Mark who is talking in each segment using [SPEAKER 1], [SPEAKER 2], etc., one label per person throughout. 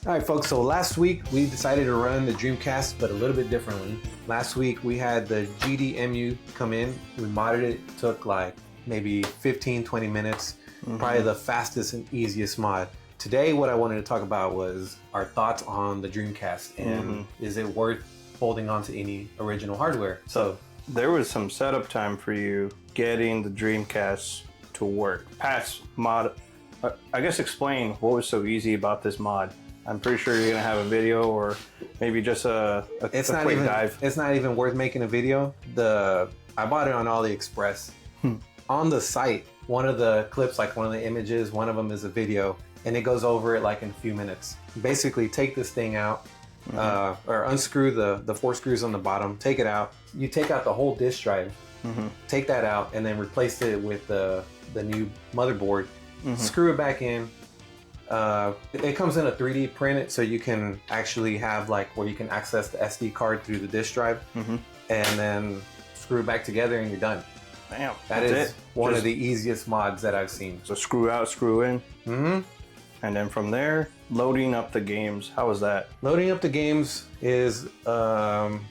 [SPEAKER 1] All right, folks, so last week we decided to run the Dreamcast, but a little bit differently. Last week we had the GDEMU come in. We modded it. It took like maybe 15, 20 minutes. Probably the fastest and easiest mod. Today, what I wanted to talk about was our thoughts on the Dreamcast and is it worth holding on to any original hardware?
[SPEAKER 2] So there was some setup time for you getting the Dreamcast to work. Past mod, I guess explain what was so easy about this mod. I'm pretty sure you're gonna have a video or maybe just a quick dive.
[SPEAKER 1] It's not even worth making a video. I bought it on AliExpress. On the site, one of the clips, like one of the images, one of them is a video, and it goes over it like in a few minutes. Basically, take this thing out, or unscrew the 4 screws on the bottom, take it out. You take out the whole disk drive, take that out, and then replace it with the new motherboard. Screw it back in. It comes in a 3D printed, so you can actually have like where you can access the SD card through the disk drive, and then screw it back together, and you're done.
[SPEAKER 2] Damn,
[SPEAKER 1] that is one of the easiest mods that I've seen.
[SPEAKER 2] So screw out, screw in, and then from there, loading up the games. How was that?
[SPEAKER 1] Loading up the games is probably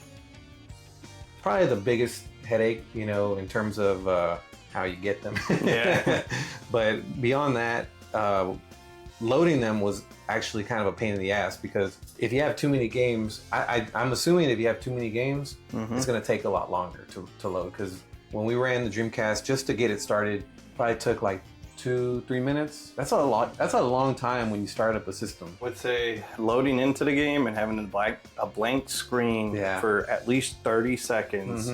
[SPEAKER 1] the biggest headache, you know, in terms of how you get them.
[SPEAKER 2] Yeah.
[SPEAKER 1] But beyond that, loading them was actually kind of a pain in the ass because if you have too many games, I'm assuming if you have too many games, it's going to take a lot longer to load. Because when we ran the Dreamcast, just to get it started, probably took like 2-3 minutes. That's a lot. That's a long time when you start up a system.
[SPEAKER 2] I would say loading into the game and having a blank screen for at least 30 seconds.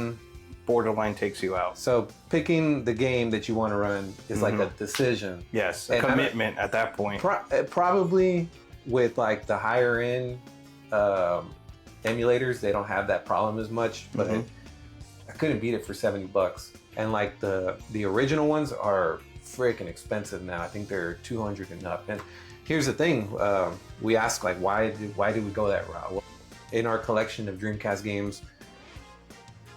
[SPEAKER 2] Borderline takes you out.
[SPEAKER 1] So picking the game that you want to run is like a decision.
[SPEAKER 2] Yes, a commitment at that point.
[SPEAKER 1] Probably with like the higher end emulators, they don't have that problem as much. But I couldn't beat it for $70, and like the original ones are freaking expensive now. I think they're $200 and up. And here's the thing: we ask like, why did we go that route? Well, in our collection of Dreamcast games,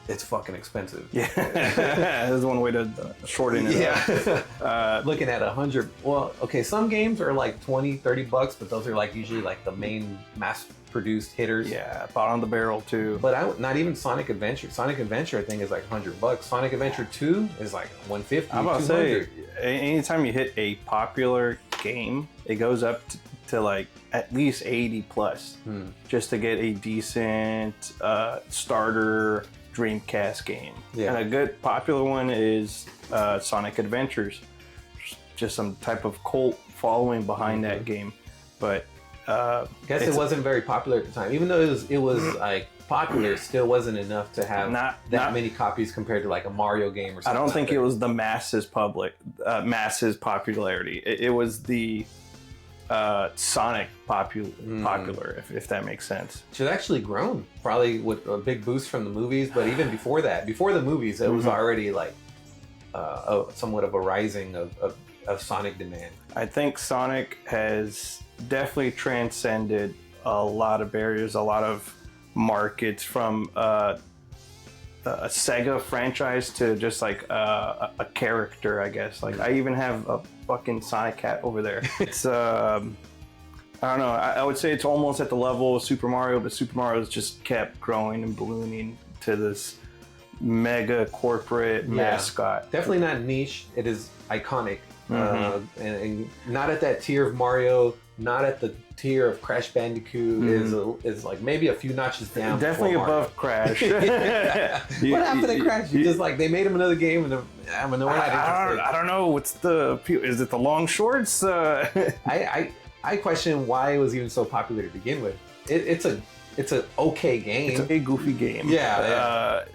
[SPEAKER 1] it's fucking expensive.
[SPEAKER 2] Yeah, there's one way to shorten it.
[SPEAKER 1] Yeah. Looking at 100. Well, okay, some games are like $20-30, but those are like usually like the main mass-produced hitters.
[SPEAKER 2] Yeah, bottom of the barrel too.
[SPEAKER 1] But not even Sonic Adventure. Sonic Adventure, I think, is like $100. Sonic Adventure 2 is like $150.
[SPEAKER 2] I'm about to say, anytime you hit a popular game, it goes up to like at least 80 plus, just to get a decent starter Dreamcast game. And a good popular one is Sonic Adventures. Just some type of cult following behind that game. But
[SPEAKER 1] I guess it wasn't very popular at the time. Even though it was like popular, it still wasn't enough to have that many copies compared to like a Mario game or something.
[SPEAKER 2] I don't think it was the masses popularity. It was the Sonic popular, if that makes sense.
[SPEAKER 1] Which has actually grown, probably with a big boost from the movies, but even before that, before the movies, it was already like somewhat of a rising of Sonic demand.
[SPEAKER 2] I think Sonic has definitely transcended a lot of barriers, a lot of markets, from a Sega franchise to just like a character, I guess. Like I even have a fucking Sonic cat over there. It's I don't know, I would say it's almost at the level of Super Mario, but Super Mario's just kept growing and ballooning to this mega corporate mascot.
[SPEAKER 1] Definitely not niche. It is iconic. And not at that tier of Mario, not at the tier of Crash Bandicoot. Is like maybe a few notches down.
[SPEAKER 2] Definitely above Crash.
[SPEAKER 1] What happened to Crash? Just like they made him another game, and I mean,
[SPEAKER 2] I don't know. Is it the long shorts?
[SPEAKER 1] I question why it was even so popular to begin with. It's an okay game.
[SPEAKER 2] It's a goofy game.
[SPEAKER 1] Yeah.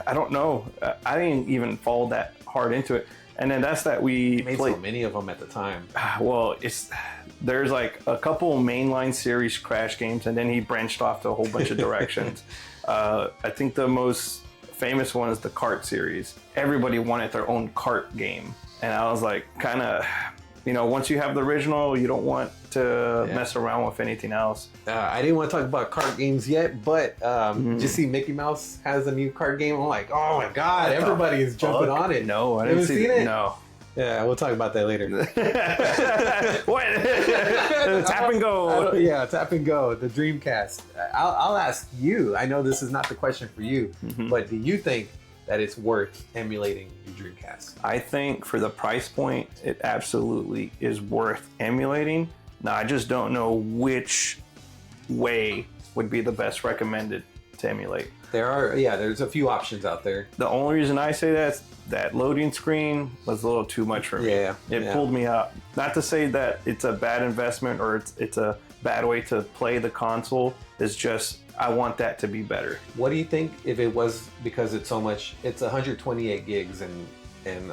[SPEAKER 2] I don't know. I didn't even fall that hard into it. And then we
[SPEAKER 1] made so many of them at the time.
[SPEAKER 2] Well, there's like a couple mainline series Crash games, and then he branched off to a whole bunch of directions. I think the most famous one is the kart series. Everybody wanted their own kart game, and I was like, kind of, once you have the original, you don't want to mess around with anything else.
[SPEAKER 1] I didn't want to talk about kart games yet, but just see Mickey Mouse has a new kart game. I'm like, oh my god, everybody is jumping on it.
[SPEAKER 2] No, I didn't see it. No.
[SPEAKER 1] Yeah, we'll talk about that later.
[SPEAKER 2] What? Tap and go.
[SPEAKER 1] Yeah, tap and go. The Dreamcast. I'll ask you. I know this is not the question for you, but do you think that it's worth emulating the Dreamcast?
[SPEAKER 2] I think for the price point, it absolutely is worth emulating. Now, I just don't know which way would be the best recommended to emulate.
[SPEAKER 1] There's a few options out there.
[SPEAKER 2] The only reason I say that loading screen was a little too much for me. It pulled me up. Not to say that it's a bad investment or it's a bad way to play the console. It's just I want that to be better.
[SPEAKER 1] What do you think if it was because it's so much? It's 128 gigs and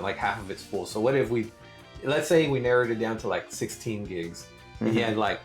[SPEAKER 1] like half of it's full. So what if let's say we narrowed it down to like 16 gigs and you had like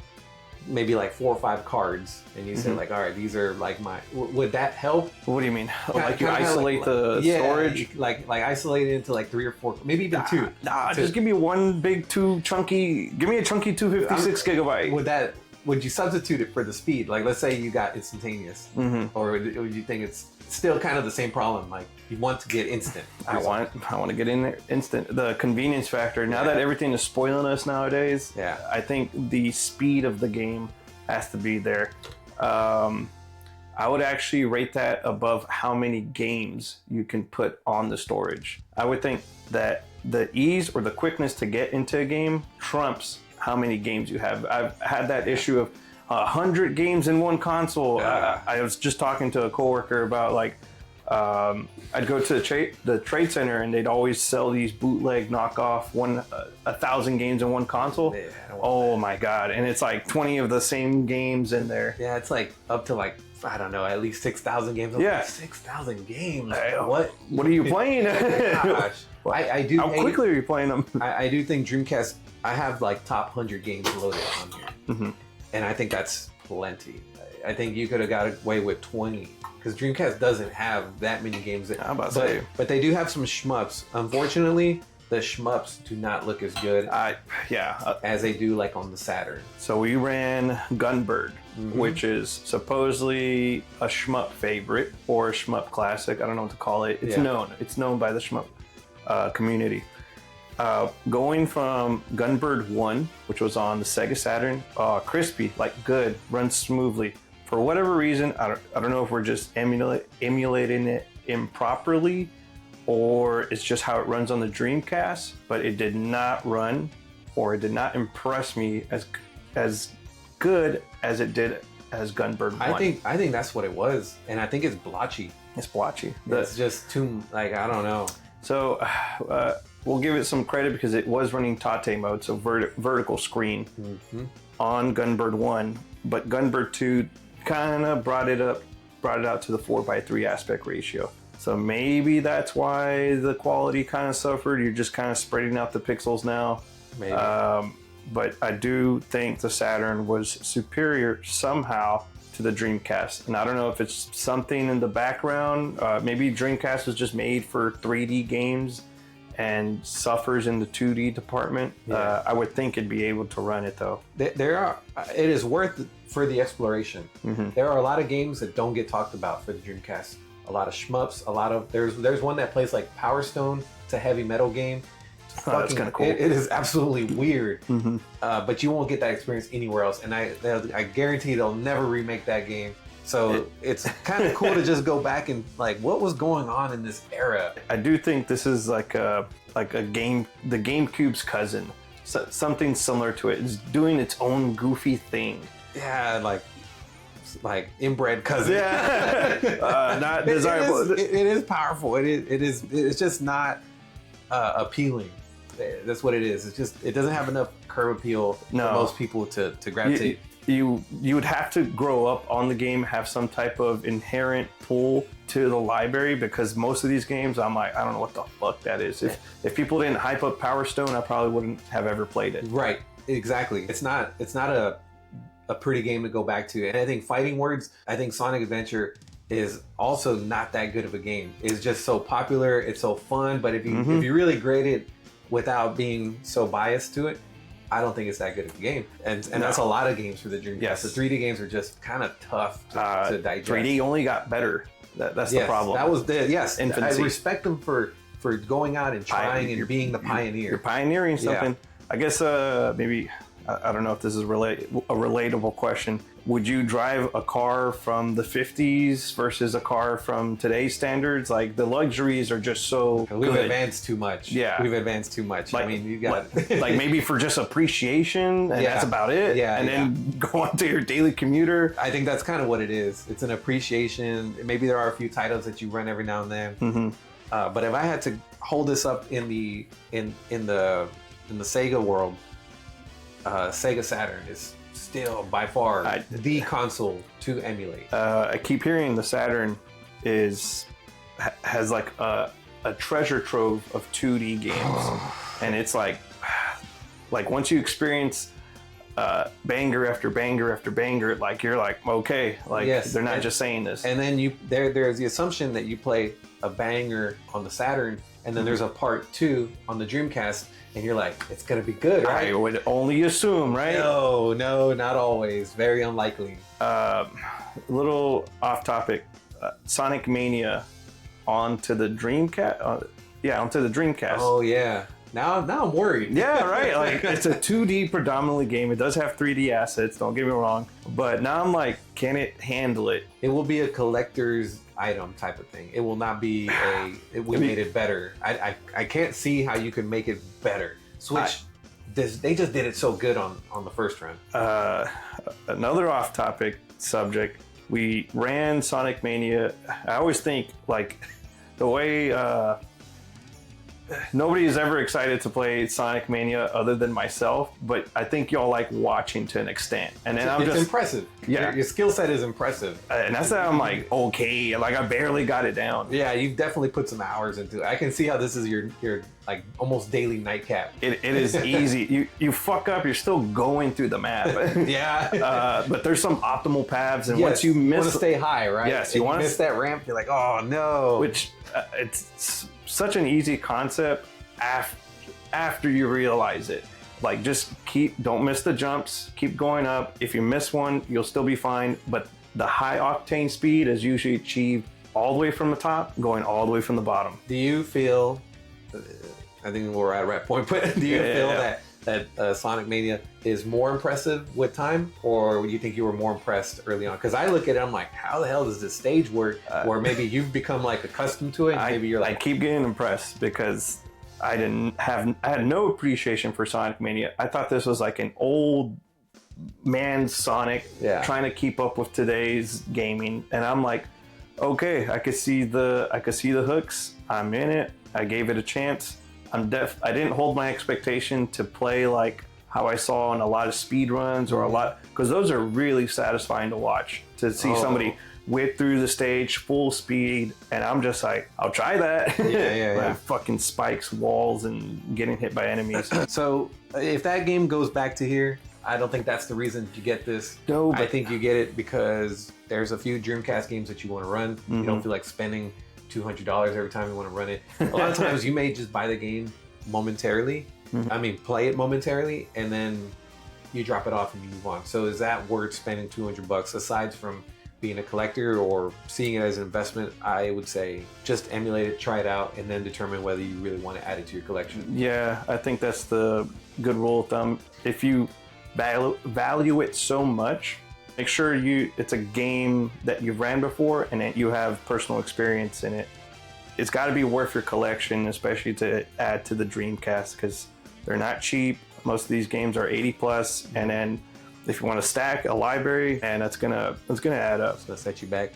[SPEAKER 1] maybe like 4 or 5 cards and you said like, all right, these are like would that help?
[SPEAKER 2] What do you mean? Like you isolate the storage?
[SPEAKER 1] Like isolate it into like 3 or 4, maybe even 2.
[SPEAKER 2] Just give me one big give me a chunky 256 gigabyte.
[SPEAKER 1] Would you substitute it for the speed? Like let's say you got instantaneous, or would you think it's still kind of the same problem? Like you want to get instant.
[SPEAKER 2] I want to get in there instant. The convenience factor. Now that everything is spoiling us nowadays, I think the speed of the game has to be there. I would actually rate that above how many games you can put on the storage. I would think that the ease or the quickness to get into a game trumps how many games you have. I've had that issue of 100 games in one console. I was just talking to a coworker about like, I'd go to the trade center and they'd always sell these bootleg knockoff 1,000 games in one console. Yeah, oh my God. And it's like 20 of the same games in there.
[SPEAKER 1] Yeah, it's like up to like, I don't know, at least 6,000 games.
[SPEAKER 2] Yeah.
[SPEAKER 1] 6,000 games.
[SPEAKER 2] What are you playing?
[SPEAKER 1] Gosh. I do.
[SPEAKER 2] How quickly are you playing them?
[SPEAKER 1] I do think Dreamcast, I have like top 100 games loaded on here. And I think that's plenty. I think you could have got away with 20 because Dreamcast doesn't have that many games. But they do have some shmups. Unfortunately, the shmups do not look as good as they do like on the Saturn.
[SPEAKER 2] So we ran Gunbird, which is supposedly a shmup favorite or a shmup classic. I don't know what to call it. It's known. It's known by the shmup community. Going from Gunbird 1, which was on the Sega Saturn, crispy, like good, runs smoothly. For whatever reason, I don't know if we're just emulating it improperly or it's just how it runs on the Dreamcast, but it did not run or it did not impress me as good as it did as Gunbird 1.
[SPEAKER 1] I think that's what it was, and I think it's blotchy.
[SPEAKER 2] It's blotchy.
[SPEAKER 1] It's just too, like, I don't know.
[SPEAKER 2] So we'll give it some credit because it was running Tate mode, so vertical screen on Gunbird 1, but Gunbird 2 kind of brought it out to the 4:3 aspect ratio. So maybe that's why the quality kind of suffered. You're just kind of spreading out the pixels now.
[SPEAKER 1] Maybe.
[SPEAKER 2] But I do think the Saturn was superior somehow to the Dreamcast. And I don't know if it's something in the background. Maybe Dreamcast was just made for 3D games and suffers in the 2D department. I would think it'd be able to run it though.
[SPEAKER 1] It is worth it for the exploration. There are a lot of games that don't get talked about for the Dreamcast. A lot of shmups, there's one that plays like Power Stone. It's a heavy metal game.
[SPEAKER 2] That's kind of cool.
[SPEAKER 1] It is absolutely weird, but you won't get that experience anywhere else. And I guarantee they'll never remake that game. So it's kind of cool to just go back and like, what was going on in this era?
[SPEAKER 2] I do think this is like a game, the GameCube's cousin, something similar to it. It's doing its own goofy thing.
[SPEAKER 1] Yeah, like inbred cousin.
[SPEAKER 2] Not desirable.
[SPEAKER 1] It is powerful. It's just not appealing. That's what it is. It's just, it doesn't have enough curb appeal for most people to gravitate.
[SPEAKER 2] You would have to grow up on the game, have some type of inherent pull to the library, because most of these games, I'm like, I don't know what the fuck that is. If people didn't hype up Power Stone, I probably wouldn't have ever played it.
[SPEAKER 1] Right, exactly. It's not a pretty game to go back to. And I think Fighting Words, I think Sonic Adventure is also not that good of a game. It's just so popular, it's so fun, but if you really grade it without being so biased to it, I don't think it's that good of a game. And that's a lot of games for the Dreamcast.
[SPEAKER 2] Yes.
[SPEAKER 1] The 3D games are just kind of tough to digest.
[SPEAKER 2] 3D only got better. That's the problem.
[SPEAKER 1] That was the infancy. I respect them for for going out and trying and being the pioneer.
[SPEAKER 2] You're pioneering something. Yeah. I guess maybe, I don't know if this is a relatable question. Would you drive a car from the 50s versus a car from today's standards? Like, the luxuries are just so
[SPEAKER 1] We've
[SPEAKER 2] good.
[SPEAKER 1] advanced too much.
[SPEAKER 2] Yeah.
[SPEAKER 1] We've advanced too much.
[SPEAKER 2] Like,
[SPEAKER 1] I mean, you got...
[SPEAKER 2] like maybe for just appreciation, and that's about it.
[SPEAKER 1] Yeah.
[SPEAKER 2] And then go on to your daily commuter.
[SPEAKER 1] I think that's kind of what it is. It's an appreciation. Maybe there are a few titles that you run every now and then.
[SPEAKER 2] Mm-hmm.
[SPEAKER 1] But if I had to hold this up in the Sega world, Sega Saturn is still by far the console to emulate.
[SPEAKER 2] I keep hearing the Saturn has like a treasure trove of 2D games, and it's like once you experience banger after banger after banger, like you're like, okay, like they're not just saying this.
[SPEAKER 1] And then there's the assumption that you play a banger on the Saturn, and then there's a part 2 on the Dreamcast, and you're like, it's gonna be good, right?
[SPEAKER 2] I would only assume, right?
[SPEAKER 1] No, not always. Very unlikely.
[SPEAKER 2] Little off topic. Sonic Mania onto the Dreamcast. Onto the Dreamcast.
[SPEAKER 1] Oh yeah. Now I'm worried.
[SPEAKER 2] Yeah, right. Like, it's a 2D predominantly game. It does have 3D assets. Don't get me wrong. But now I'm like, can it handle it?
[SPEAKER 1] It will be a collector's item type of thing. It will not be we made it better. I can't see how you can make it better. Switch, they just did it so good on the first run.
[SPEAKER 2] Another off-topic subject. We ran Sonic Mania. I always think, like, the way nobody is ever excited to play Sonic Mania other than myself, but I think y'all like watching to an extent. And then
[SPEAKER 1] it's impressive. Yeah, your skill set is impressive.
[SPEAKER 2] And that's how I'm like, okay, like I barely got it down.
[SPEAKER 1] Yeah, you've definitely put some hours into it. I can see how this is your like almost daily nightcap.
[SPEAKER 2] It is easy. You fuck up, you're still going through the map.
[SPEAKER 1] Yeah.
[SPEAKER 2] But there's some optimal paths, and once you miss,
[SPEAKER 1] you want to stay high, right?
[SPEAKER 2] Yes,
[SPEAKER 1] you want to miss that ramp. You're like, oh no.
[SPEAKER 2] Which it's such an easy concept after you realize it. Like, just don't miss the jumps, keep going up. If you miss one, you'll still be fine. But the high octane speed is usually achieved all the way from the top, going all the way from the bottom.
[SPEAKER 1] Do you feel, I think we're at a right point, but do you feel that Sonic Mania is more impressive with time, or do you think you were more impressed early on? Because I look at it, I'm like, how the hell does this stage work? Or maybe you've become like accustomed to it. Maybe you're like,
[SPEAKER 2] I keep getting impressed because I had no appreciation for Sonic Mania. I thought this was like an old man Sonic trying to keep up with today's gaming, and I'm like, okay, I could see the hooks. I'm in it. I gave it a chance. I didn't hold my expectation to play like how I saw in a lot of speed runs or because those are really satisfying to watch, to see somebody whip through the stage full speed, and I'm just like, I'll try that.
[SPEAKER 1] Yeah.
[SPEAKER 2] Fucking spikes, walls, and getting hit by enemies.
[SPEAKER 1] So if that game goes back to here, I don't think that's the reason you get this.
[SPEAKER 2] No,
[SPEAKER 1] I think you get it because there's a few Dreamcast games that you want to run. You don't feel like spending $200 every time you want to run it. A lot of times you may just buy the game momentarily. I mean, play it momentarily, and then you drop it off and you move on. So is that worth spending $200 aside from being a collector or seeing it as an investment? I would say just emulate it, try it out, and then determine whether you really want to add it to your collection.
[SPEAKER 2] Yeah, I think that's the good rule of thumb. If you value it so much, make sure it's a game that you've ran before and that you have personal experience in it. It's got to be worth your collection, especially to add to the Dreamcast, because they're not cheap. Most of these games are 80 plus, and then if you want to stack a library, and that's gonna add up.
[SPEAKER 1] It's gonna set you back.